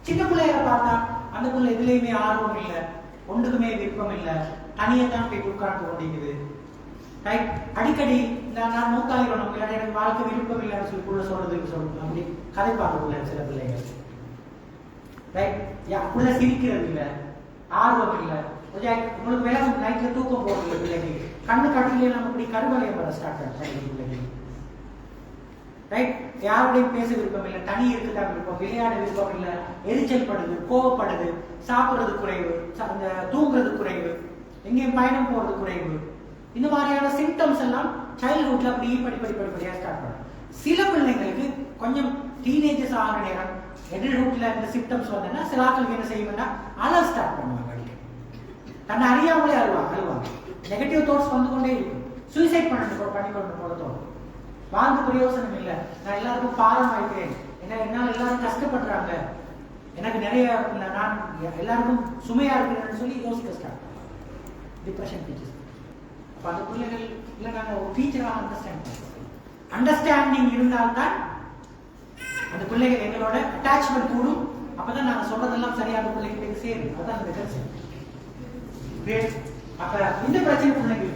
சின்ன பிள்ளைகளை பார்த்தா அந்த பிள்ளை எதுலையுமே ஆர்வம் இல்லை, ஒன்றுக்குமே விருப்பம் இல்லை, தனியை தான் போய் உட்கார்ந்து கொண்டிருக்குது. ரைட், அடிக்கடி நான் மூத்தாயிரணும் இல்லாட்டி எனக்கு வாழ்க்கை விருப்பம் இல்லைன்னு சொல்லி புள்ள சொல்றதுக்கு சொல்லணும் அப்படி கதைப்பாங்க சில பிள்ளைகள். ரைட், புள்ள சிரிக்கிறது இல்லை, ஆர்வம் இல்லை, உங்களுக்கு வேலை நைட்ல தூக்கம் போடுறது பிள்ளைக்கு, கண்ணு கட்டிலே நம்ம இப்படி கருவலையம் வர ஸ்டார்ட் ஆகும் பிள்ளைக்கு. ரைட், யாருடையும் பேச விருப்பம் இல்லை, தனி இருக்குதான் விருப்பம், விளையாட விருப்பம் இல்லை, எரிச்சல் படுது, கோவப்படுது, சாப்பிடுறது குறைவு, அந்த தூங்குறது குறைவு, எங்கேயும் பயணம் போறது குறைவு. இந்த மாதிரியான சிம்டம்ஸ் எல்லாம் சைல்ட்ஹுட்ல அப்படி படிப்படியா ஸ்டார்ட் பண்ணும். சில பிள்ளைங்களுக்கு கொஞ்சம் டீனேஜர்ஸ் ஆகிற நேரம் எடல்ஹுட்ல இந்த சிம்டம்ஸ் வந்ததுன்னா சில ஆட்களுக்கு என்ன செய்யணும்னா அழ ஸ்டார்ட் பண்ணுவாங்க. தன்னை அறியாமலே அழுவாங்க. நெகட்டிவ் தாட்ஸ் வந்து கொண்டே இருக்கும். சூசைட் பண்ணிக்கொண்டு போல தோணும். வாழ்ந்து பிரயோசனம் இல்லை, நான் எல்லாருக்கும் பாரம் ஆயிட்டேன், என்னால் எல்லாரும் கஷ்டப்படுறாங்க, எனக்கு நிறைய நான் எல்லாருக்கும் சுமையா இருக்கிறேன்னு சொல்லி யோசிக்க ஸ்டார்ட் பண்ணுவாங்க. டிப்ரெஷன் டீச்சர்ஸ் அப்போ அந்த பிள்ளைகள் இல்லை நாங்கள் ஒரு டீச்சராக அண்டர்ஸ்டாண்டிங் இருந்தால்தான் அந்த பிள்ளைகள் எங்களோட அட்டாச்மெண்ட் கூடும். அப்பதான் நாங்கள் சொல்றதெல்லாம் சரியான பிள்ளைகளுக்கு சேரும். அதுதான் அந்த கிரேட். அப்ப இந்த பிரச்சனை பிள்ளைங்க